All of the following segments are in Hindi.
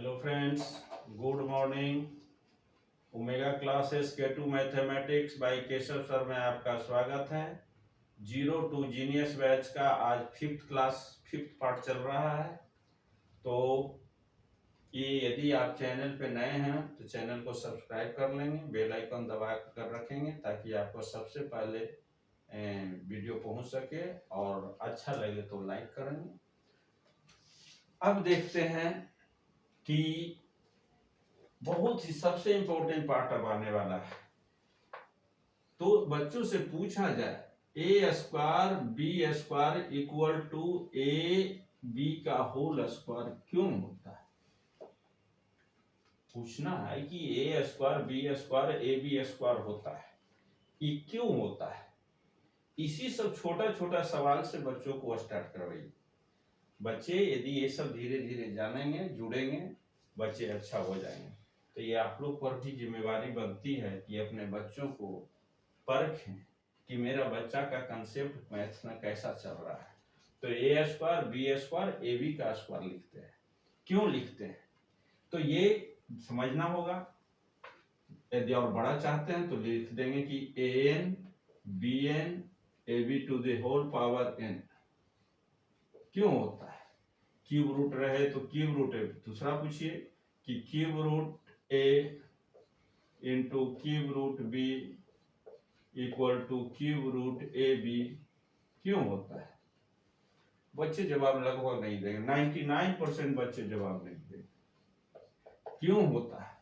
Hello friends, good morning. Omega classes K2 mathematics bye Keshav sir में आपका स्वागत है। जीरो टू जीनियस बैच का आज फिफ्थ पार्ट चल रहा है। तो ये यदि आप चैनल पे नए हैं तो चैनल को सब्सक्राइब कर लेंगे, बेल आइकन दबा कर रखेंगे ताकि आपको सबसे पहले वीडियो पहुंच सके, और अच्छा लगे तो लाइक करेंगे। अब देखते हैं कि बहुत ही सबसे इंपॉर्टेंट पार्ट अब आने वाला है। तो बच्चों से पूछा जाए A square B square equal to A B का होल स्क्वायर क्यों होता है। पूछना है कि A square B square A B square होता है, ये क्यों होता है। इसी सब छोटा छोटा सवाल से बच्चों को स्टार्ट करवाइए। बच्चे यदि ये सब धीरे धीरे जानेंगे, जुड़ेंगे, बच्चे अच्छा हो जाएंगे। तो ये आप लोग पर भी जिम्मेवारी बनती है कि अपने बच्चों को परखें कि मेरा बच्चा का कंसेप्ट मैथ्स में कैसा चल रहा है। तो A square B square A B का स्क्वायर लिखते हैं, क्यों लिखते हैं तो ये समझना होगा। यदि और बड़ा चाहते हैं तो लिख देंगे कि A N B N A B to the whole power N. क्यों होता है, क्यूब रूट रहे तो क्यूब रूट ए। दूसरा पूछिए कि cube root A into cube root B equal to cube root A B क्यों होता है। बच्चे जवाब लगभग नहीं देंगे, 99% बच्चे जवाब नहीं देंगे क्यों होता है।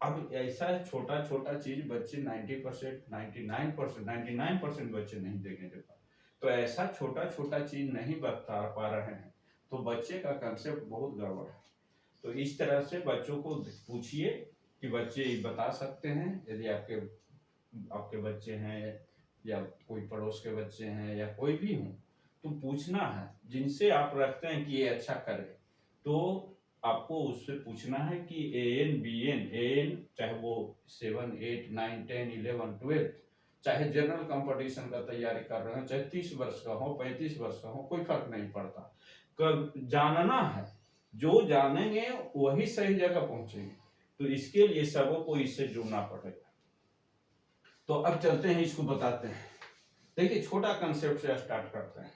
अब ऐसा छोटा छोटा चीज बच्चे 90%, 99% बच्चे नहीं देंगे जवाब। तो ऐसा छोटा छोटा चीज नहीं बता पा रहे हैं तो बच्चे का कंसेप्ट बहुत गड़बड़ है। तो इस तरह से बच्चों को पूछिए कि बच्चे बता सकते हैं। यदि आपके बच्चे हैं या कोई पड़ोस के बच्चे हैं या कोई भी हो तो पूछना है। जिनसे आप रखते हैं कि ये अच्छा करे तो आपको उससे पूछना है कि ए एन बी एन चाहे वो 7, 8, 9, 10, 11, 12, चाहे जनरल कंपटीशन का तैयारी कर रहे हो, चाहे 30 वर्ष का हो 35 वर्ष का हो, कोई फर्क नहीं पड़ता। कब जानना है, जो जानेंगे वही सही जगह पहुंचेंगे। तो इसके लिए सबों को इससे जुड़ना पड़ेगा। तो अब चलते हैं, इसको बताते हैं। देखिए छोटा कंसेप्ट से स्टार्ट करते हैं।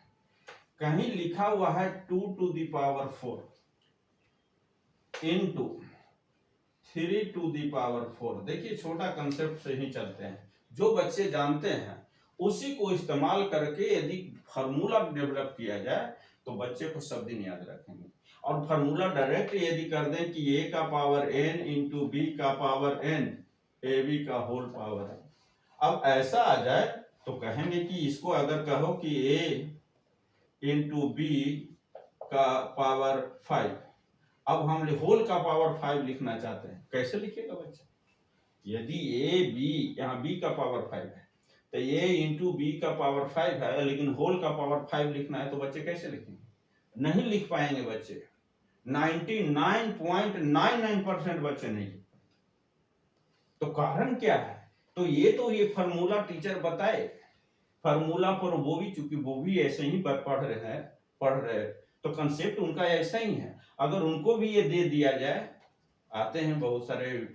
कहीं लिखा हुआ है 2 to the power 4 into 3 to the power 4। देखिए छोटा कंसेप्ट से ही चलते हैं। जो बच्चे जानते हैं उसी को इस्तेमाल करके यदि फार्मूला डेवलप किया जाए तो बच्चे को सब दिन याद रखेंगे। और फार्मूला डायरेक्ट यदि कर दें कि a का पावर n इंटू बी का पावर n ए बी का होल पावर है। अब ऐसा आ जाए तो कहेंगे कि इसको अगर कहो कि a इंटू बी का पावर 5, अब हम होल का पावर 5 लिखना चाहते हैं, कैसे लिखेगा बच्चा। यदि ए बी, यहाँ बी का पावर 5 है तो a इंटू बी का पावर 5 है, लेकिन होल का पावर 5 लिखना है तो बच्चे कैसे लिखेंगे, नहीं लिख पाएंगे बच्चे। 99.99% बच्चे नहीं लिख पाते। तो कारण क्या है, तो ये फार्मूला टीचर बताए, फार्मूला पर वो भी, चूंकि वो भी ऐसे ही पढ़ रहे तो कंसेप्ट उनका ऐसा ही है। अगर उनको भी ये दे दिया जाए, आते हैं बहुत सारे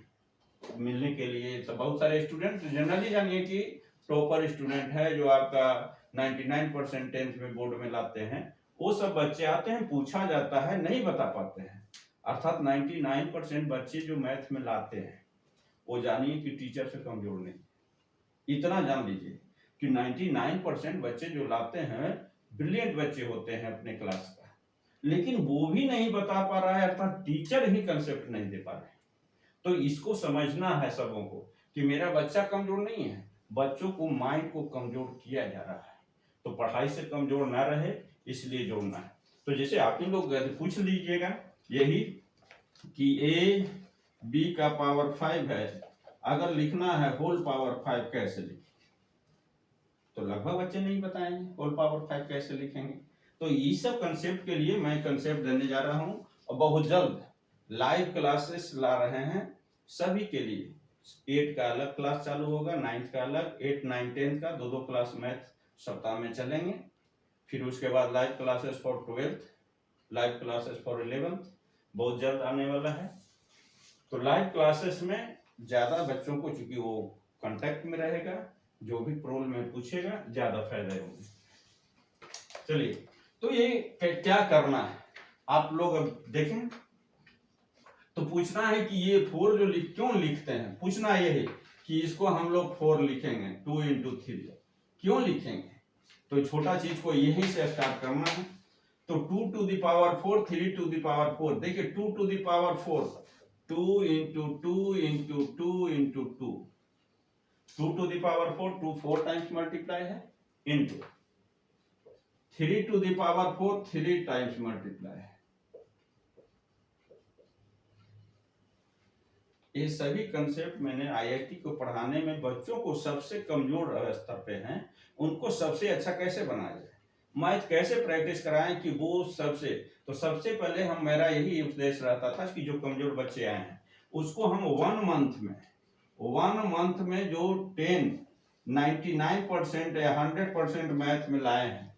मिलने के लिए, तो बहुत सारे स्टूडेंट जनरली जानिए कि टॉपर स्टूडेंट है जो आपका 99% 10th में बोर्ड में लाते हैं, वो सब बच्चे आते हैं, पूछा जाता है नहीं बता पाते हैं। अर्थात 99% बच्चे जो मैथ में लाते हैं वो जानिए कि टीचर से कमजोर नहीं। इतना जान लीजिए कि 99% बच्चे जो लाते हैं ब्रिलियंट बच्चे होते हैं अपने क्लास का, लेकिन वो भी नहीं बता पा रहा है, अर्थात टीचर ही कंसेप्ट नहीं दे पा रहे। तो इसको समझना है सबों को कि मेरा बच्चा कमजोर नहीं है, बच्चों को माइंड को कमजोर किया जा रहा है। तो पढ़ाई से कमजोर ना रहे इसलिए जोड़ना है। तो जैसे आप ही लोग पूछ लीजिएगा यही कि ए बी का पावर 5 है, अगर लिखना है होल पावर 5 कैसे लिखें, तो लगभग बच्चे नहीं बताएंगे होल पावर 5 कैसे लिखेंगे। तो ये सब कंसेप्ट के लिए मैं कंसेप्ट देने जा रहा हूं और बहुत जल्द लाइव क्लासेस ला रहे हैं सभी के लिए। 8 का अलग क्लास चालू होगा, 9th का अलग, 8, 9, 10 का दो क्लास मैथ सप्ताह में चलेंगे। फिर उसके बाद live classes for 12th, live classes for 11th, बहुत जल्द आने वाला है। तो लाइव क्लासेस में ज्यादा बच्चों को, चूंकि वो कांटेक्ट में रहेगा, जो भी प्रॉब्लम में पूछेगा ज्यादा फायदे होंगे। चलिए, तो ये क्या करना है आप लोग अब देखें। तो पूछना है कि ये 4 जो क्यों लिखते हैं, पूछना ये है कि इसको हम लोग 4 लिखेंगे, 2 into 3 क्यों लिखेंगे। तो छोटा चीज को यहीं से स्टार्ट करना है। तो 2 to the power 4, 3 to the power 4, देखिए 2 to the power 4, 2 into 2 into 2 into 2, 2 to the power 4, 2 4 times multiply है, into 3 to the power 4, 3 times multiply है। ये सभी कंसेप्ट मैंने आईआईटी को पढ़ाने में बच्चों को सबसे कमजोर स्तर पे हैं, उनको सबसे अच्छा कैसे बनाया जाए, मैथ कैसे प्रैक्टिस कराएं कि वो तो सबसे पहले मेरा यही उपदेश रहता था कि जो कमजोर बच्चे आए हैं उसको हम 1 मंथ में जो 99% या 100% मैथ में लाए हैं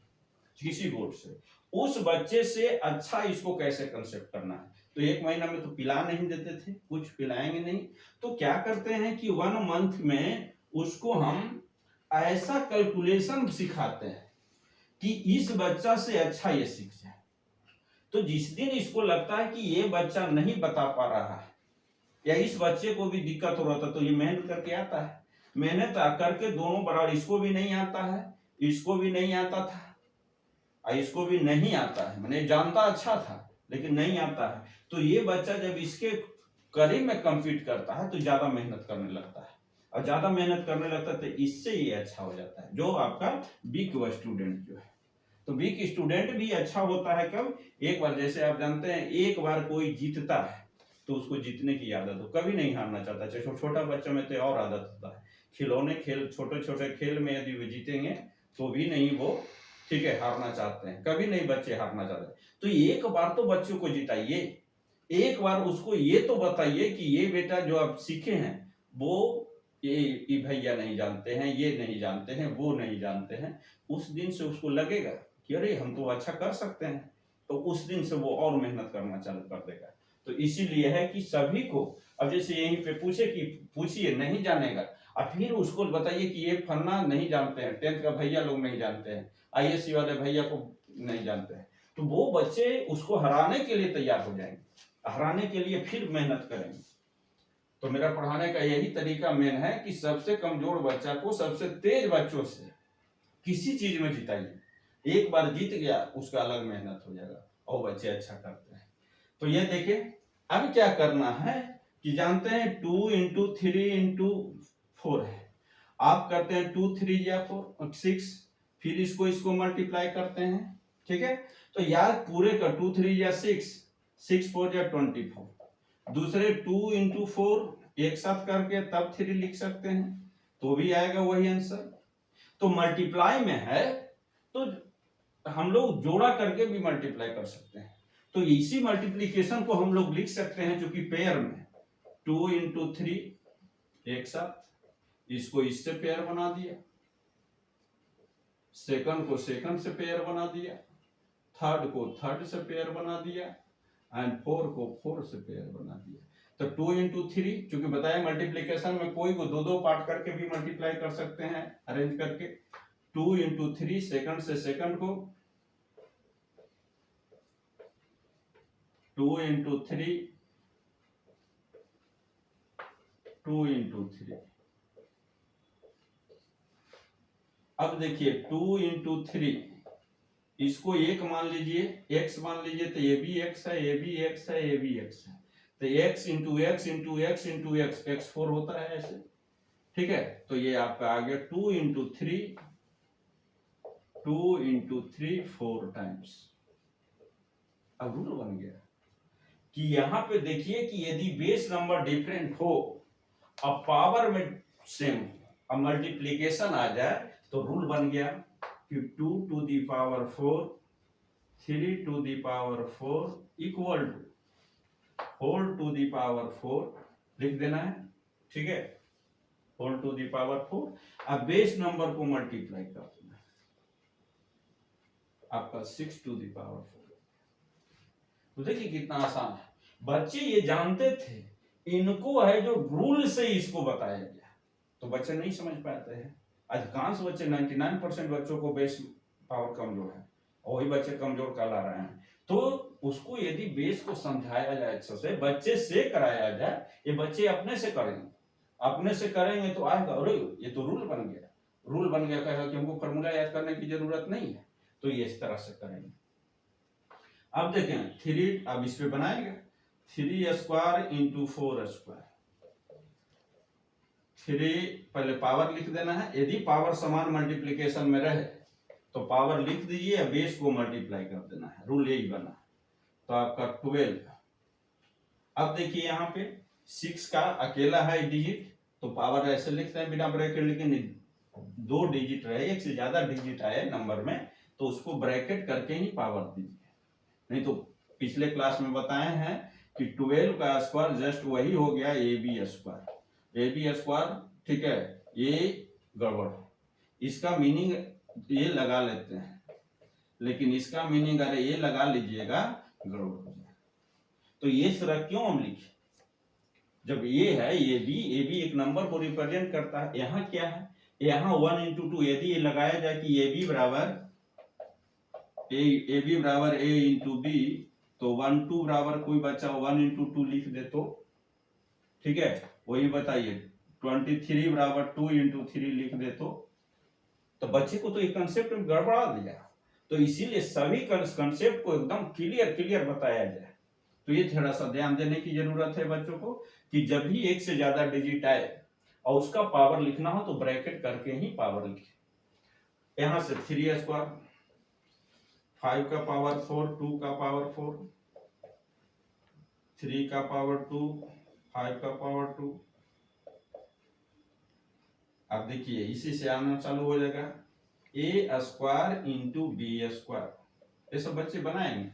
किसी बोर्ड से, उस बच्चे से अच्छा इसको कैसे कंसेप्ट करना है। तो 1 महीना में तो पिला नहीं देते थे, कुछ पिलाएंगे नहीं, तो क्या करते हैं कि 1 मंथ में उसको हम ऐसा कैलकुलेशन सिखाते हैं कि इस बच्चा से अच्छा ये सीख जाए। तो जिस दिन इसको लगता है कि ये बच्चा नहीं बता पा रहा है या इस बच्चे को भी दिक्कत हो रहा था, तो ये मेहनत करके आता है, मेहनत करके दोनों बराबर, इसको भी नहीं आता है, इसको भी नहीं आता था, इसको भी नहीं आता है, मैंने जानता अच्छा था लेकिन नहीं आता है। तो ये बच्चा जब इसके करीब में कम्पीट करता है तो ज्यादा मेहनत करने लगता है, और ज्यादा मेहनत करने लगता है तो इससे ये अच्छा हो जाता है, जो आपका वीक स्टूडेंट जो है। तो वीक स्टूडेंट भी अच्छा होता है कब, एक बार, जैसे आप जानते हैं एक बार कोई जीतता है तो उसको जीतने की आदत हो, कभी नहीं हारना चाहता। चाहे छोटा बच्चा में तो और आदत होता है, खिलौने खेल, छोटे छोटे खेल में यदि वो जीतेंगे तो भी नहीं वो, ठीक है, हारना चाहते हैं, कभी नहीं बच्चे हारना चाहते। तो एक बार तो बच्चों को जिताइए, एक बार उसको ये तो बताइए कि ये बेटा जो आप सीखे हैं वो ये भैया नहीं जानते हैं, ये नहीं जानते हैं, वो नहीं जानते हैं, उस दिन से उसको लगेगा कि अरे हम तो अच्छा कर सकते हैं, तो उस दिन से वो और मेहनत करना चालू कर देगा। तो इसीलिए है कि सभी को, अब जैसे यहीं पे पूछिए नहीं जानेगा, और फिर उसको बताइए कि ये फन्ना नहीं जानते हैं, 10th का भैया लोग नहीं जानते हैं, आईएससी वाले भैया को नहीं जानते हैं, तो वो बच्चे उसको हराने के लिए तैयार हो जाएंगे, हराने के लिए फिर मेहनत करेंगे। तो मेरा पढ़ाने का यही तरीका मेन है कि सबसे कमजोर बच्चा को सबसे तेज बच्चों से किसी चीज में जिताइए, एक बार जीत गया उसका अलग मेहनत हो जाएगा और बच्चे अच्छा करते हैं। तो ये देखिए, अब क्या करना है कि जानते हैं 2 into 3 into 4 है, आप करते हैं 2 3 या 4 6, फिर इसको मल्टीप्लाई करते हैं, ठीक है। तो यार पूरे का 2 3 या 6, 6 4 या 24, दूसरे 2 into 4 एक साथ करके तब 3 लिख सकते हैं, तो भी आएगा वही आंसर। तो मल्टीप्लाई में है तो हम लोग जोड़ा करके भी मल्टीप्लाई कर सकते हैं, तो इसी मल्टीप्लीकेशन को हम लोग लिख सकते हैं, जो कि पेयर में 2 into 3 एक साथ, इसको इससे पेयर बना दिया, सेकंड को सेकंड से पेयर बना दिया, थर्ड को थर्ड से पेयर बना दिया, एंड 4 को 4 से पेयर बना दिया। तो 2 into 3, चूंकि बताया मल्टीप्लीकेशन में कोई को दो पार्ट करके भी मल्टीप्लाई कर सकते हैं अरेंज करके। 2 into 3 सेकंड से सेकंड को, 2 into 3, 2 into 3। अब देखिए 2 into 3, इसको एक मान लीजिए, x मान लीजिए, तो ये भी x है, ये भी x है, ये भी x है, तो x into x into x into x, x4 होता है ऐसे, ठीक है। तो ये आपका आ गया 2 into 3, 2 into 3 4 टाइम्स। अब रूल बन गया कि यहां पे देखिए कि यदि बेस नंबर डिफरेंट हो अब पावर में सेम, अब मल्टीप्लीकेशन आ जाए तो रूल बन गया कि 2 to the power 4, 3 to the power 4 equal to whole to the power 4 लिख देना है, ठीक है, होल टू the power 4। अब बेस नंबर को मल्टीप्लाई कर देना, आपका 6 to the power 4। तो देखिए कितना आसान है। बच्चे ये जानते थे, इनको है जो रूल से इसको बताया गया, तो बच्चे नहीं समझ पाते हैं। अधिकांश बच्चे 99% बच्चों को बेस पावर कमजोर है, और वही बच्चे कमजोर कहला रहे हैं। तो उसको यदि बेस को समझाया जाए, अच्छे से बच्चे से कराया जाए, ये बच्चे अपने से करेंगे, अपने से करेंगे तो आएगा, अरे ये तो रूल बन गया, रूल बन गया, कहेगा कि हमको फॉर्मूला याद करने की जरूरत नहीं है, तो ये इस तरह से करेंगे। अब देखें 3, अब इस पे बनाएंगे 3 स्क्वायर इंटू 4 स्क्वायर। 3 पहले पावर लिख देना है, यदि पावर समान मल्टीप्लीकेशन में रहे तो पावर लिख दीजिए या बेस को मल्टीप्लाई कर देना है, रूल यही बना। तो आपका 12। अब देखिए यहाँ पे 6 का अकेला है डिजिट, तो पावर ऐसे लिखते हैं बिना ब्रैकेट, लेकिन 2 डिजिट रहे, एक से ज्यादा डिजिट आए नंबर में, तो उसको ब्रैकेट करके ही पावर दीजिए। नहीं तो पिछले क्लास में बताए हैं कि 12 का स्क्वायर जस्ट वही हो गया AB स्क्वायर। AB स्क्वायर, ठीक है, ये गड़बड़ है, इसका मीनिंग ये लगा लेते हैं, लेकिन इसका मीनिंग अरे ये लगा लीजिएगा गड़बड़ हो जाएगा। तो ये तरह क्यों हम लिखे, जब ये है AB एक नंबर को रिप्रेजेंट करता है, यहाँ क्या है, यहाँ 1 इंटू 2, यदि ये लगाया जाए कि AB बराबर A इंटू B, तो 1 2 बराबर कोई बच्चा 1 इंटू 2 लिख दे तो, ठीक है, वही बताइए 23 बराबर 2 इंटू 3 लिख दे तो बच्चे को तो ये कंसेप्ट गड़बड़ा दिया। तो इसीलिए सभी कंसेप्ट को एकदम क्लियर बताया जाए। तो ये थोड़ा सा ध्यान देने की जरूरत है बच्चों को, कि जब भी एक से ज्यादा डिजिट आए और उसका पावर लिखना हो तो ब्रैकेट करके ही पावर लिखे। यहां से 3 स्क्वायर, 5 का पावर 4, 2 का पावर 4, 3 का पावर 2, 5 का पावर 2। अब देखिए इसी से आना चालू हो जाएगा A square into B square. ये सब बच्चे बनाएंगे,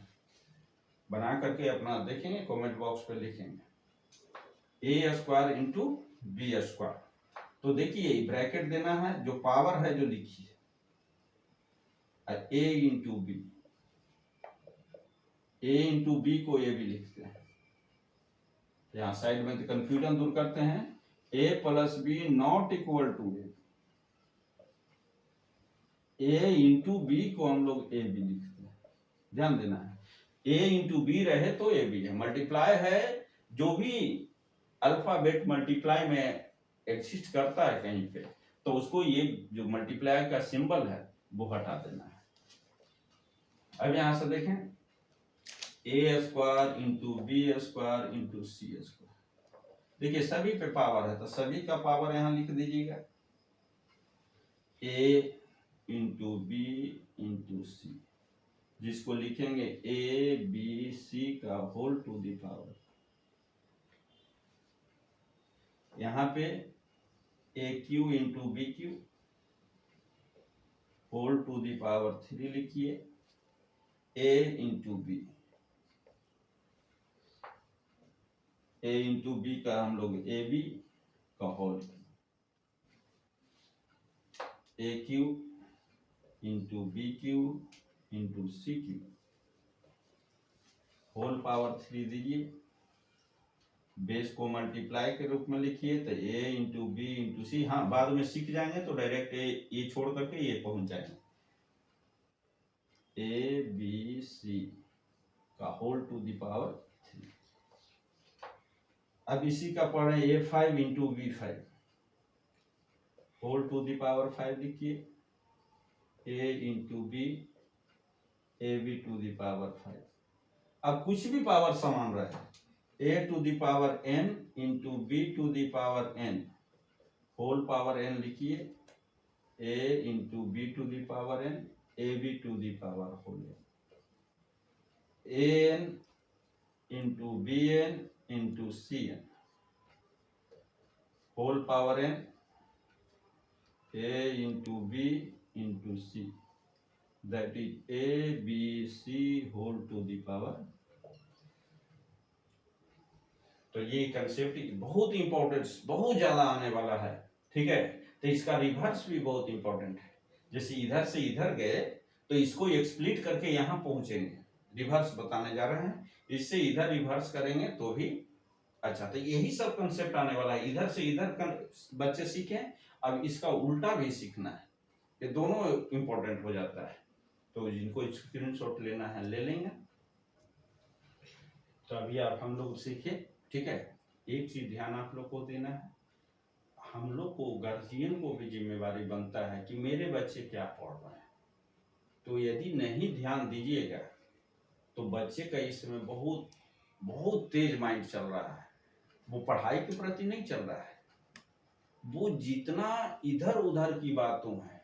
बना करके अपना देखेंगे, कमेंट बॉक्स पे लिखेंगे A square into B square. तो देखिए ब्रैकेट देना है, जो पावर है जो लिखिए A into B, A into B को A भी लिखते हैं, यहाँ साइड में कंफ्यूजन दूर करते हैं, A plus B not equal to A into B को हम लोग A भी लिखते हैं, ध्यान देना है, A इंटू B रहे तो A भी है, मल्टीप्लाई है, जो भी अल्फाबेट मल्टीप्लाई में एग्जिस्ट करता है कहीं पे, तो उसको ये जो मल्टीप्लाई का सिंबल है वो हटा देना है। अब यहां से देखें A square into B square into C square, देखिए सभी पे पावर है, तो सभी का पावर यहां लिख दीजिएगा, A into B into C, जिसको लिखेंगे ABC का होल टू द पावर। यहाँ पे AQ into BQ whole to the power 3 लिखिए, A into B, A into B का हम लोग AB का whole, AQ into BQ into CQ whole power 3 दीजिए, बेस को मल्टीप्लाई के रूप में लिखिए, तो A into B into C, हाँ बाद में सीख जाएंगे तो डायरेक्ट ये छोड़ करके ये पहुंच जाएंगे, ABC का होल टू द पावर 3। अब इसी का पढ़े A5 into B5 whole to the power 5 लिखिए, A into B AB to the power 5। अब कुछ भी पावर समान रहे, A to the power n into B to the power n whole power n लिखिए, A into B to the power n AB to the power whole n, an into bn into cn whole power n, A into B into C, that is ABC whole to the power. तो ये कंसेप्ट बहुत इंपॉर्टेंट, बहुत ज्यादा आने वाला है, ठीक है। तो इसका रिवर्स भी बहुत इंपॉर्टेंट है, जैसे इधर से इधर गए तो इसको एक्सप्लिट करके यहाँ पहुंचेंगे, रिवर्स बताने जा रहे हैं। इससे इधर रिवर्स करेंगे तो भी अच्छा। तो यही सब कंसेप्ट आने वाला है, इधर से इधर बच्चे सीखें, अब इसका उल्टा भी सीखना है, ये दोनों इंपॉर्टेंट हो जाता है। तो जिनको स्क्रीनशॉट लेना है ले लेंगे। तो अभी आप हम लोग सीखे, ठीक है। एक चीज ध्यान आप लोग को देना है, हम लोग को गार्जियन को भी जिम्मेवारी बनता है कि मेरे बच्चे क्या पढ़ रहे हैं। तो यदि नहीं ध्यान दीजिएगा तो बच्चे का इस समय बहुत बहुत तेज माइंड चल रहा है, वो पढ़ाई के प्रति नहीं चल रहा है, वो जितना इधर उधर की बातों है,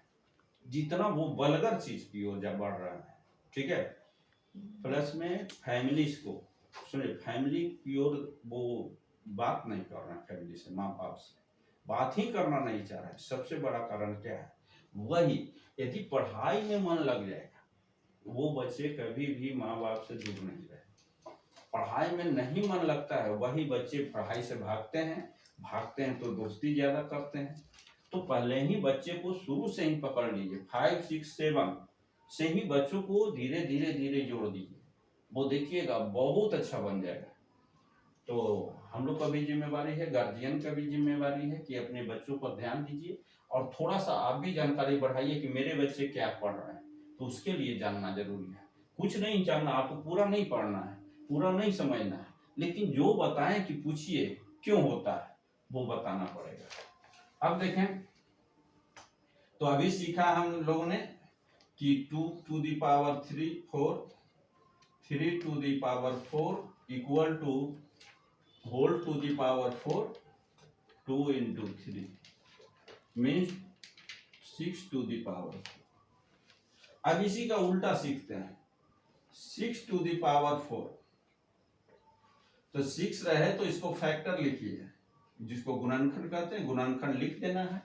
जितना वो वल्गर चीज की ओर बढ़ रहा है, ठीक है। प्लस में फैमिलीज को सुनिए, फैमिली की ओर वो बात नहीं कर रहे हैं, फैमिली से माँ बाप से बात ही करना नहीं चाह रहा है। सबसे बड़ा कारण क्या है, वही यदि पढ़ाई में मन लग जाएगा वो बच्चे कभी भी माँ बाप से दूर नहीं रहे। पढ़ाई में नहीं मन लगता है वही बच्चे पढ़ाई से भागते हैं तो दोस्ती ज्यादा करते हैं। तो पहले ही बच्चे को शुरू से ही पकड़ लीजिए, 5, 6, 7 से ही बच्चों को धीरे धीरे जोड़ दीजिए, वो देखिएगा बहुत अच्छा बन जाएगा। तो हम लोग का भी जिम्मेवारी है, गार्जियन का भी जिम्मेवारी है कि अपने बच्चों पर ध्यान दीजिए और थोड़ा सा आप भी जानकारी बढ़ाइए कि मेरे बच्चे क्या पढ़ रहे हैं। तो उसके लिए जानना जरूरी है, कुछ नहीं जानना, आपको पूरा नहीं पढ़ना है, पूरा नहीं समझना है, लेकिन जो बताएं कि पूछिए क्यों होता है वो बताना पड़ेगा। अब देखें, तो अभी सीखा हम लोगों ने कि 2 to the power 3 4, 3 to the power 4 equal to whole to the power 4 2 into 3 means 6 to the power 4। अब इसी का उल्टा सीखते हैं, 6 to the power 4, तो 6 रहे तो इसको फैक्टर लिखिए, जिसको गुणनखंड कहते हैं, गुणनखंड लिख देना है,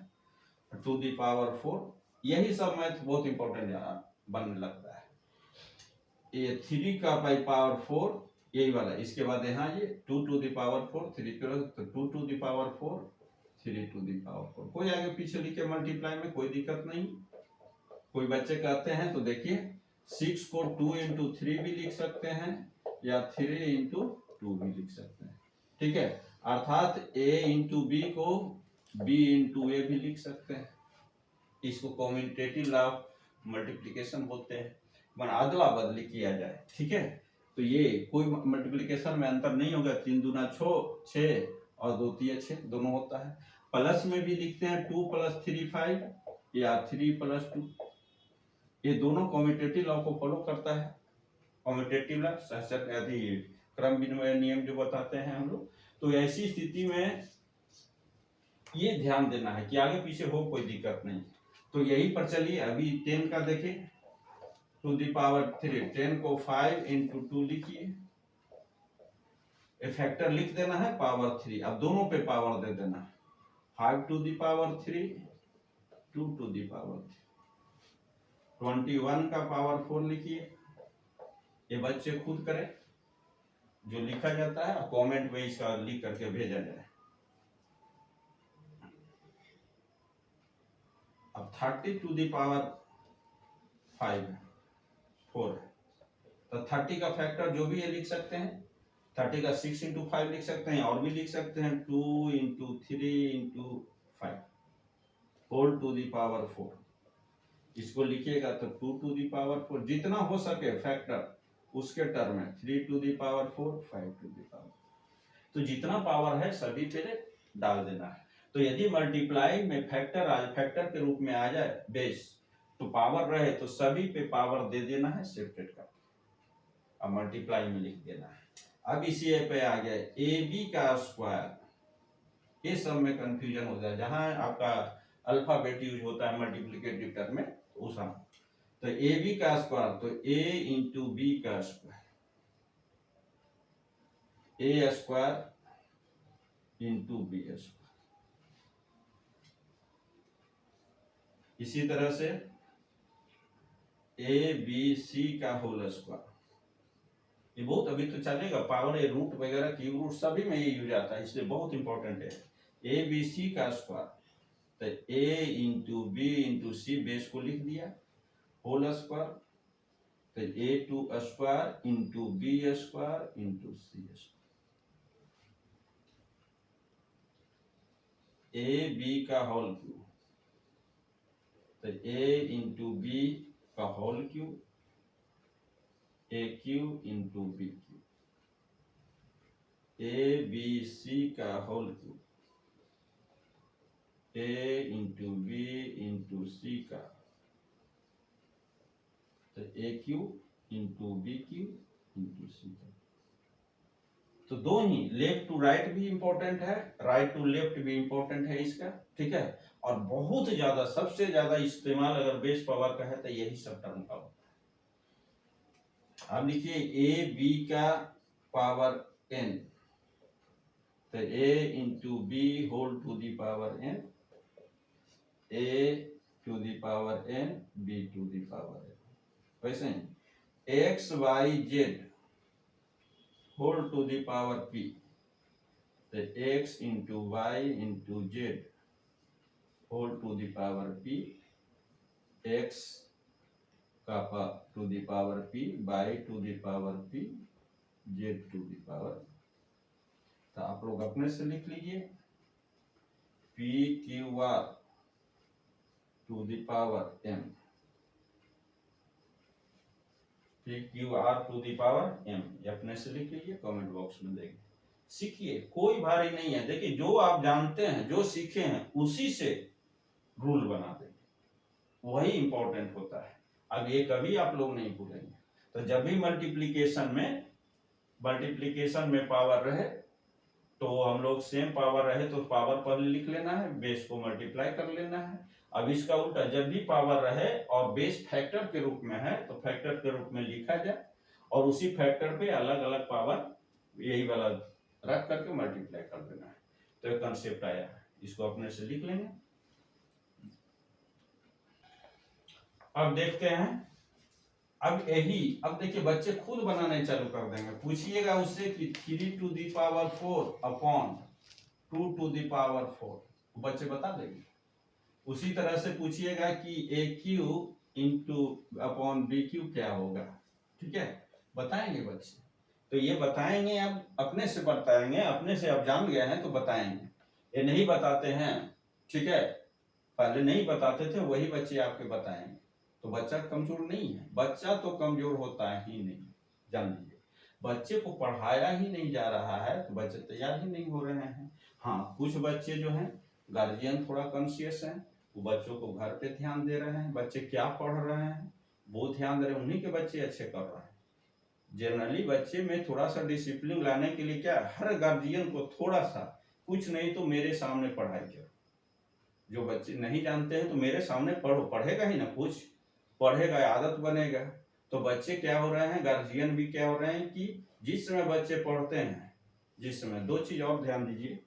टू दी पावर 4। यही सब मैथ बहुत इंपॉर्टेंट बनने लगता है। ये 3 का बाई पावर 4 यही वाला, इसके बाद यहाँ ये 2 to the power 4 3 करो तो 2 to the power 4 3 to the power 4। कोई आगे पीछे लिखे मल्टीप्लाई में कोई दिक्कत नहीं। कोई बच्चे कहते हैं तो देखिए 6 को 2 into 3 भी लिख सकते हैं या 3 into 2 भी लिख सकते हैं, ठीक है। अर्थात a into b को b into a भी लिख सकते हैं। इसको कॉम्यूटेटिव लॉ ऑफ मल्टीप्लिकेशन बोलते हैं, मन अदला बदली किया जाए, ठीक है। तो ये कोई मल्टीप्लिकेशन में अंतर नहीं होगा, 3 दूना 6 और 2 तिया 6 दोनों होता है। प्लस में भी लिखते हैं 2 + 3 5 या 3 + 2, ये दोनों कॉम्यूटेटिव लॉ को फॉलो करता है। कॉम्यूटेटिव लॉ क्रम विनिमय नियम जो बताते हैं हम लोग। तो ऐसी स्थिति में ये ध्यान देना है कि आगे पीछे हो कोई दिक्कत नहीं। तो यही पर चलिए, अभी 10 का देखें, टू दी पावर 3, 10 को 5 into 2 लिखिए, फैक्टर लिख देना है पावर 3, अब दोनों पे पावर दे देना है, 5 to the power 3 2 to the power 3, 21 का पावर 4 लिखिए। ये बच्चे खुद करें, जो लिखा जाता है कमेंट में इसका लिख करके भेजा जाए। अब 30 to the power 5 4 है, तो 30 का फैक्टर जो भी है लिख सकते हैं, 30 का 6 into 5 लिख सकते हैं, और भी लिख सकते हैं 2 into 3 into 5 whole to the power 4। इसको लिखिएगा तो 2 to the power 4, जितना हो सके फैक्टर उसके टर्म में, 3 to the power 4 5 to the power, तो जितना पावर है सभी पे डाल देना है। तो यदि मल्टीप्लाई में फैक्टर के रूप में आ जाए बेस, तो पावर रहे तो सभी पे पावर दे देना है सेपरेट कर, अब मल्टीप्लाई में लिख देना है। अब इसी पे आ गया ए बी का स्क्वायर, ये सब में कंफ्यूजन हो जाए, जहां आपका अल्फाबेट यूज होता है मल्टीप्लिकेटिव टर्म में उस, तो ए बी का स्क्वायर तो a इंटू बी का स्क्वायर, ए स्क्वायर इंटू बी स्क्वायर। इसी तरह से ए बी सी का होल स्क्वायर, ये बहुत अभी तो चलेगा, पावर ए रूट वगैरह की रूट सभी में ये यूज आता है, इसलिए बहुत इंपॉर्टेंट है। ए बी सी का स्क्वायर तो a into B into C base को लिख दिया, होल स्क्वायर तो a2 into b square into c square, A B का होल क्यूब, तो a इंटू बी का whole cube, A cube into B cube, A B C का whole cube, A into B into C का, तो A cube into B cube into C का। तो दो ही, लेफ्ट टू राइट भी इंपॉर्टेंट है, राइट टू लेफ्ट भी इंपॉर्टेंट है इसका, ठीक है। और बहुत ज्यादा, सबसे ज्यादा इस्तेमाल अगर बेस पावर का है तो यही सब टर्म का होता है। अब लिखिए ए बी का पावर n, तो a into B whole to the power n, a to the power n, b to the power n। वैसे X Y Z whole to the power p, तो x into Y into Z whole to the power p, x का to the power p, y to the power p, z to the power. तो आप लोग अपने से लिख लीजिए p q r to the power m, p q r to the power m, ये अपने से लिख लीजिए, कमेंट बॉक्स में देंगे। सीखिए, कोई भारी नहीं है। देखिए जो आप जानते हैं, जो सीखे हैं, उसी से रूल बना देंगे, वही इंपॉर्टेंट होता है। अब ये कभी आप लोग नहीं भूलेंगे। तो जब भी मल्टीप्लिकेशन में पावर रहे, तो हम लोग सेम पावर रहे तो पावर पहले लिख लेना है, बेस को मल्टीप्लाई कर लेना है। अब इसका उल्टा, जब भी पावर रहे और बेस फैक्टर के रूप में है तो फैक्टर के रूप में लिखा जाए, और उसी फैक्टर पे अलग अलग पावर यही वाला रख करके मल्टीप्लाई कर देना है। तो एक कंसेप्ट आया, इसको अपने से लिख लेंगे। अब देखते हैं, अब देखिए बच्चे खुद बनाने चालू कर देंगे। पूछिएगा उससे कि 3 to the power 4 upon 2 to the power 4, बच्चे बता देंगे। उसी तरह से पूछिएगा कि A cube into upon B cube क्या होगा, ठीक है, बताएंगे बच्चे। तो ये बताएंगे, अब अपने से बताएंगे, अपने से अब जान गए हैं तो बताएंगे। ये नहीं बताते हैं, ठीक है, पहले नहीं बताते थे, वही बच्चे आपके बताएंगे। तो बच्चा कमजोर नहीं है, बच्चा तो कमजोर होता ही नहीं, जान लीजिए। बच्चे को पढ़ाया ही नहीं जा रहा है तो बच्चे तैयार ही नहीं हो रहे हैं। हाँ, कुछ बच्चे जो हैं गार्जियन थोड़ा कॉन्शियस हैं, वो बच्चों को घर पे ध्यान दे रहे हैं, बच्चे क्या पढ़ रहे हैं वो ध्यान दे रहे हैं, उन्हीं के बच्चे अच्छे कर रहे हैं। जनरली बच्चे में थोड़ा सा डिसिप्लिन लाने के लिए क्या, हर गार्जियन को थोड़ा सा, कुछ नहीं तो मेरे सामने पढ़ाई करो। जो बच्चे नहीं जानते हैं तो मेरे सामने पढ़ो, पढ़ेगा ही ना, कुछ पढ़ेगा, आदत बनेगा। तो बच्चे क्या हो रहे हैं, गार्जियन भी क्या हो रहे हैं कि जिस समय बच्चे पढ़ते हैं, जिस समय, दो चीज और ध्यान दीजिए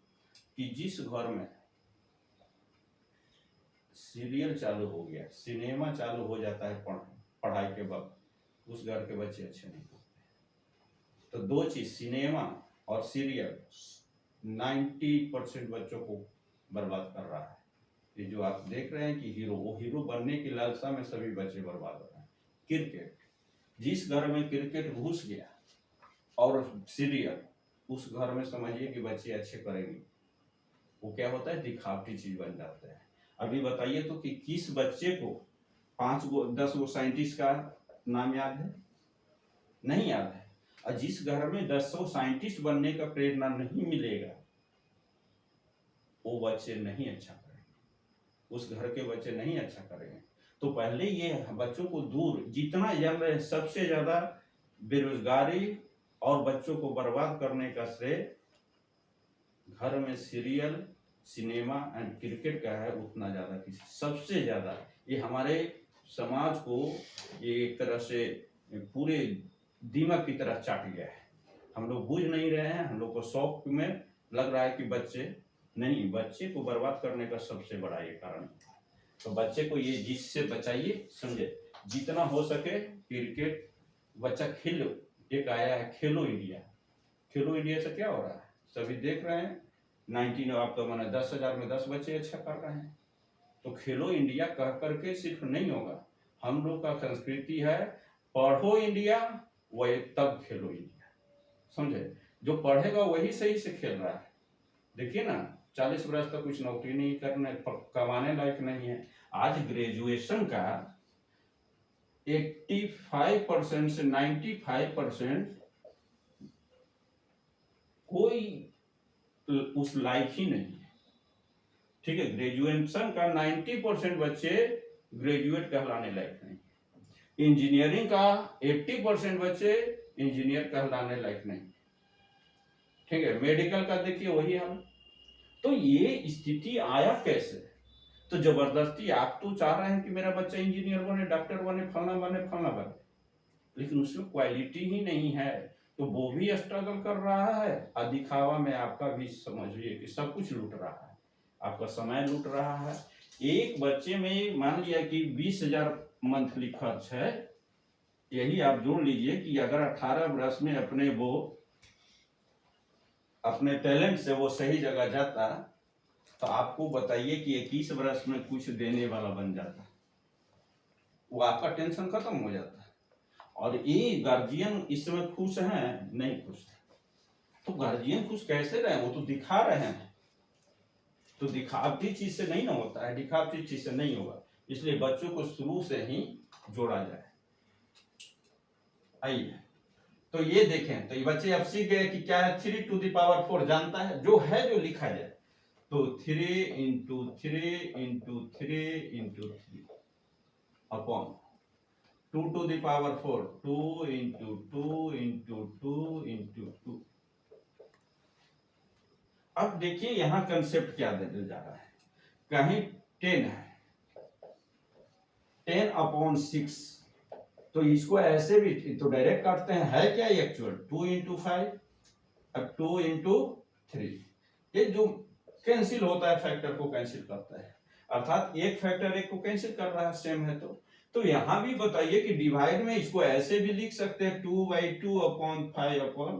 कि जिस घर में सीरियल चालू हो गया, सिनेमा चालू हो जाता है पढ़ाई के वक्त, उस घर के बच्चे अच्छे नहीं होते। तो दो चीज, सिनेमा और सीरियल 90% बच्चों को बर्बाद कर रहा है। ये जो आप देख रहे हैं कि वो हीरो बनने की लालसा में सभी बच्चे बर्बाद हो रहे हैं। क्रिकेट, जिस घर में क्रिकेट घुस गया और सीरियल, उस घर में समझिए कि बच्चे अच्छे करेंगे। वो क्या होता है, दिखावटी चीज बन जाता है। अभी बताइए तो कि किस बच्चे को 5 गो 10 गो साइंटिस्ट का नाम याद है? नहीं याद है। और जिस घर में 10 साइंटिस्ट बनने का प्रेरणा नहीं मिलेगा, वो बच्चे नहीं अच्छा करेंगे, उस घर के बच्चे नहीं अच्छा करेंगे। तो पहले ये बच्चों को दूर, जितना जल्द, सबसे ज्यादा बेरोजगारी और बच्चों को बर्बाद करने का श्रेय घर में सीरियल, सिनेमा एंड क्रिकेट का है, उतना ज्यादा किसी, सबसे ज्यादा। ये हमारे समाज को ये एक तरह से पूरे दीमक की तरह चाट गया है। हम लोग बुझ नहीं रहे हैं, हम लोग को शौक में लग रहा है कि बच्चे नहीं, बच्चे को बर्बाद करने का सबसे बड़ा ये कारण। तो बच्चे को ये जिससे बचाइए, समझे, जितना हो सके क्रिकेट बच्चा खेलो। एक आया है खेलो इंडिया, खेलो इंडिया से क्या हो रहा है, सभी देख रहे हैं, 19 आपका माना 10,000 में 10 बच्चे अच्छा कर रहे हैं। तो खेलो इंडिया कह करके सिर्फ नहीं होगा, हम लोग का संस्कृति है पढ़ो इंडिया, वही तब खेलो इंडिया। समझे? जो पढ़ेगा वही सही से खेल रहा है। देखिए ना, 40 वर्ष तक कुछ नौकरी नहीं करने, कमाने लायक नहीं है। आज ग्रेजुएशन का 85% से 95% कोई उस लायक ही नहीं है। ठीक है, ग्रेजुएशन का 90% बच्चे ग्रेजुएट कहलाने लायक नहीं। इंजीनियरिंग का 80% बच्चे इंजीनियर कहलाने लायक नहीं। ठीक है, मेडिकल का देखिए वही हाल। तो ये स्थिति आया कैसे? तो जबरदस्ती आप तो चाह रहे हैं कि मेरा बच्चा इंजीनियर बने, डॉक्टर बने, फलना बने, फलना बने, लेकिन उसमें क्वालिटी ही नहीं है, तो वो भी स्ट्रगल कर रहा है और दिखावा में आपका भी समझिए कि सब कुछ लूट रहा है, आपका समय लूट रहा है। एक बच्चे में मान लिया कि 20,000 मंथली खर्च है, यही आप जोड़ लीजिए कि अगर 18 वर्ष में अपने टैलेंट से वो सही जगह जाता, तो आपको बताइए कि 21 वर्ष में कुछ देने वाला बन जाता, वो आपका टेंशन खत्म हो जाता। और ये गार्जियन इस समय खुश हैं? नहीं खुश है। तो गार्जियन खुश कैसे रहे? वो तो दिखा रहे हैं। तो दिखावटी चीज से नहीं ना होता है, दिखावटी चीज से नहीं होगा। इसलिए बच्चों को शुरू से ही जोड़ा जाए। आइए, तो ये देखें, तो ये बच्चे अब सीख गए कि क्या है 3 टू द पावर 4 जानता है, जो है जो लिखा जाए। तो 3 into 3 into 3 into 3 upon 2 to the power 4, 2 into 2 into 2 into 2। अब देखिए यहां कंसेप्ट क्या देने जा रहा है। कहीं 10 है, 10 अपॉन 6, तो इसको ऐसे भी तो डायरेक्ट काटते हैं, है क्या एक्चुअल 2 इंटू 5, अब 2 इंटू 3। ये जो कैंसिल होता है, फैक्टर को कैंसिल करता है, अर्थात एक फैक्टर एक को कैंसिल कर रहा है, सेम है। तो यहां भी बताइए कि डिवाइड में इसको ऐसे भी लिख सकते हैं 2/2 अपॉन 5 अपॉन,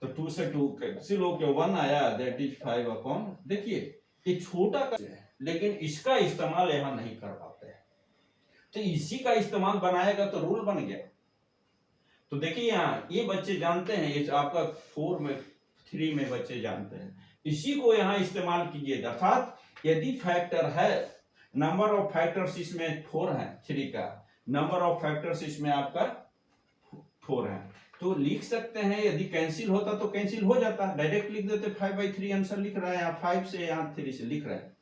तो 2 से 2 कैंसिल होकर 1 आया, दैट इज 5 अपॉन। देखिए ये छोटा है, लेकिन इसका इस्तेमाल यहां नहीं कर पाते हैं, तो इसी का इस्तेमाल बनाएगा तो रूल बन गया। तो देखिए यहाँ ये बच्चे जानते हैं, ये आपका 4 में 3 में बच्चे जानते हैं, इसी को यहाँ इस्तेमाल कीजिए। अर्थात यदि फैक्टर है, नंबर ऑफ फैक्टर्स इसमें 4 है, 3 का नंबर ऑफ फैक्टर्स इसमें आपका 4 है, तो लिख सकते हैं। यदि कैंसिल होता तो कैंसिल हो जाता, डायरेक्ट लिख देते 5/3 आंसर लिख रहा है, यहाँ 5 से यहाँ 3 से लिख रहे हैं,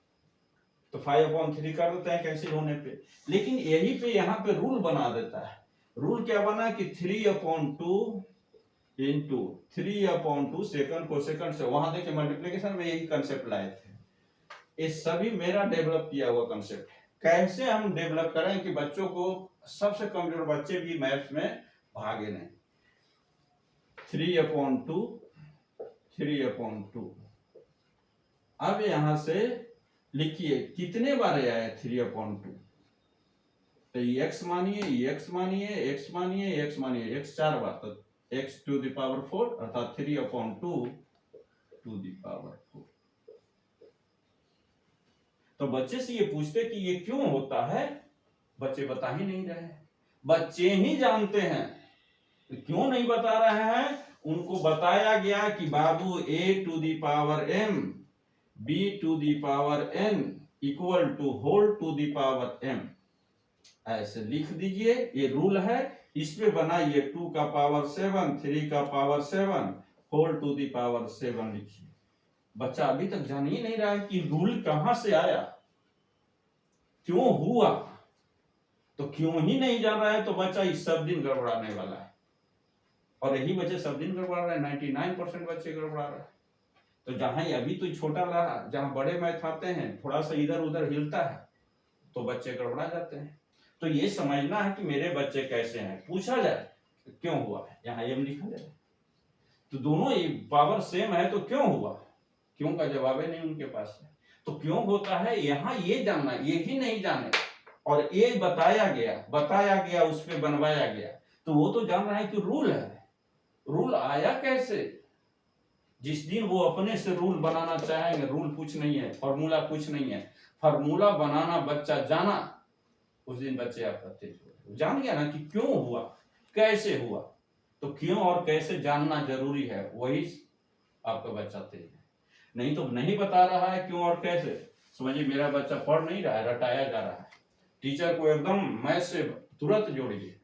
तो 5/3 कर देते हैं कैंसिल होने पे। लेकिन यही पे यहाँ पे रूल बना देता है। रूल क्या बना कि 3/2 इंटू 3/2 सेकंड को सेकंड से, वहां देखिए मल्टीप्लीकेशन में यही कंसेप्ट लाए थे। ये सभी मेरा डेवलप किया हुआ कंसेप्ट है। कैसे हम डेवलप करें कि बच्चों को, सबसे कमजोर बच्चे भी मैथ्स में भागे नहीं। 3/2 3/2। अब यहां से लिखिए कितने बार आया 3/2, तो x मानिए, x मानिए, x मानिए, x मानिए, x 4 बार, तो x टू द पावर 4 अर्थात 3/2 टू द पावर 4। तो बच्चे से ये पूछते कि ये क्यों होता है, बच्चे बता ही नहीं रहे। बच्चे ही जानते हैं, तो क्यों नहीं बता रहे हैं? उनको बताया गया कि बाबू a to the power m b to the power n equal to whole to the power m, ऐसे लिख दीजिए। ये रूल है, इस पे बनाइए 2 का पावर 7, 3 का power 7, whole to the power 7 लिखिए। बच्चा अभी तक जान ही नहीं रहा है कि रूल कहां से आया, क्यों हुआ। तो क्यों ही नहीं जान रहा है, तो बच्चा इस सब दिन गड़बड़ाने वाला है। और यही बच्चे सब दिन गड़बड़ा रहे हैं, 99% बच्चे गड़बड़ा रहे हैं। तो जहां अभी तो छोटा रहा, जहां बड़े मैथ आते हैं, थोड़ा सा इधर उधर हिलता है तो बच्चे गड़बड़ा जाते हैं। तो ये समझना है कि मेरे बच्चे कैसे हैं, पूछा जाए तो क्यों हुआ है, यहाँ एम लिखा जाए। तो दोनों ये पावर सेम है, तो क्यों हुआ, क्यों का जवाब है नहीं उनके पास है। तो क्यों होता है, यहाँ ये जानना, ये ही नहीं जाने, और ये बताया गया उस पर बनवाया गया, तो वो तो जान रहा है कि रूल है। रूल आया कैसे? जिस दिन वो अपने से रूल बनाना चाहेंगे, रूल कुछ नहीं है, फॉर्मूला कुछ नहीं है, फॉर्मूला बनाना बच्चा जाना, उस दिन बच्चे आपका तेज हो। जान गया ना कि क्यों हुआ, कैसे हुआ। तो क्यों और कैसे जानना जरूरी है, वही आपका बच्चा तेज है। नहीं तो नहीं बता रहा है क्यों और कैसे, समझिए मेरा बच्चा पढ़ नहीं रहा है, रटाया जा रहा है। टीचर को एकदम मैथ से तुरंत जोड़िए,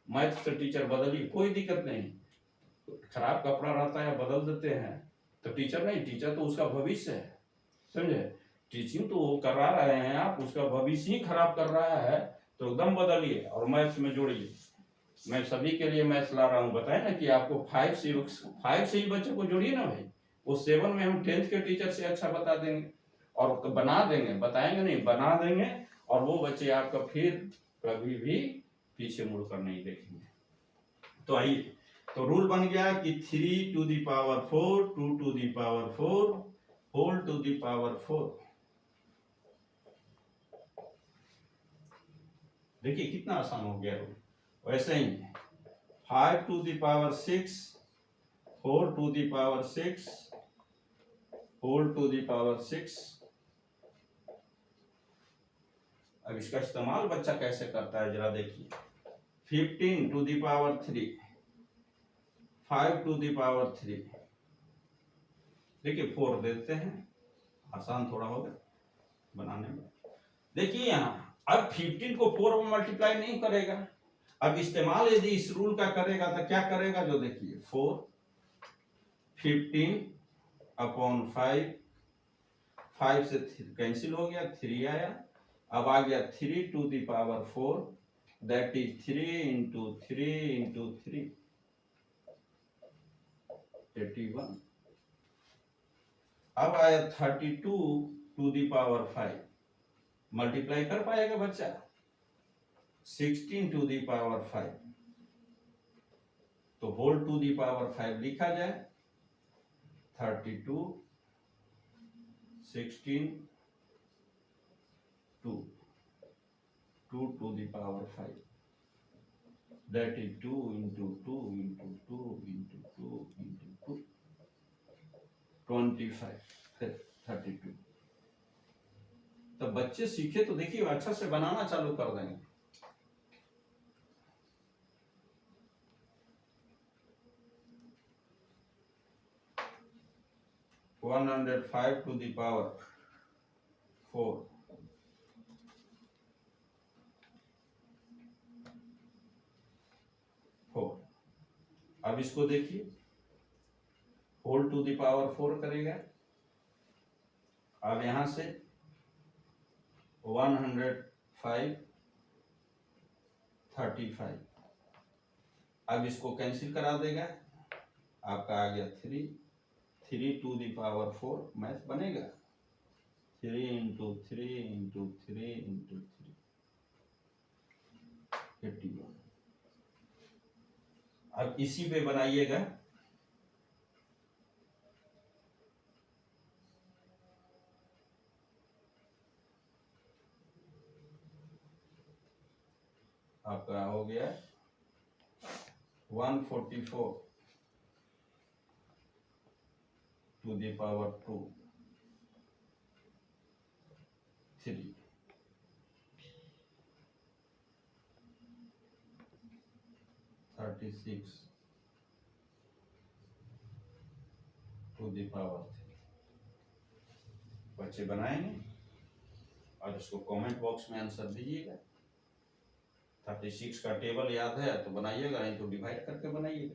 मैथ से टीचर बदलिए, कोई दिक्कत नहीं। खराब कपड़ा रहता है बदल देते हैं, तो टीचर नहीं, टीचर तो उसका भविष्य है, समझे। टीचिंग तो वो करा रहे हैं आप, उसका भविष्य ही खराब कर रहा है, तो एकदम बदलिए और मैथ्स में जोड़िए। मैं सभी के लिए मैथ्स ला रहा हूँ, बताए ना कि आपको 5 से ही बच्चे को जोड़िए ना भाई, वो 7 में हम 10th के टीचर से अच्छा बता देंगे और बना देंगे, बताएंगे नहीं, बना देंगे। और वो बच्चे आपका फिर कभी भी पीछे मुड़कर नहीं देखेंगे। तो आइए, तो रूल बन गया कि 3 to the power 4, 2 to the power 4, whole to the power 4। देखिए कितना आसान हो गया रूल। वैसे ही 5 to the power 6, 4 to the power 6, whole to the power 6। अब इसका इस्तेमाल बच्चा कैसे करता है जरा देखिए। 15 to the power 3, 5 to the power 3। देखिए 4 देते हैं, आसान थोड़ा होगा बनाने में। देखिए यहाँ अब 15 को 4 में मल्टीप्लाई नहीं करेगा। अब इस्तेमाल यदि इस रूल का करेगा तो क्या करेगा, जो देखिए 4, 15 अपॉन 5, 5 से कैंसिल हो गया, 3 आया। अब आ गया 3 to the power 4, that is 3 into 3 into 3, 81। अब आया 32 to the power 5, मल्टीप्लाई कर पाएगा बच्चा, 16 to the power 5। तो होल टू दी पावर 5 लिखा जाए, 32, 16, 2, 2 to the power 5, that is 2 into 2 into 2 into 2 into 2, 25, फिर 32। तो बच्चे सीखे तो देखिए अच्छा से बनाना चालू कर देंगे। वन 105 to the power 4, अब इसको देखिए, होल टू दी पावर 4 करेगा। अब यहां से 105, 35, अब इसको कैंसिल करा देगा, आपका आ गया 3, 3 to the power 4, मैथ बनेगा 3 into 3 into 3 into 3, 81। अब इसी पे बनाइएगा, आपका हो गया 144 to the power 2, 3, 36 to the power 3। बच्चे बनाएंगे और इसको कमेंट बॉक्स में आंसर दीजिएगा। 36 का टेबल याद है तो बनाइएगा, नहीं तो डिवाइड करके बनाइएगा।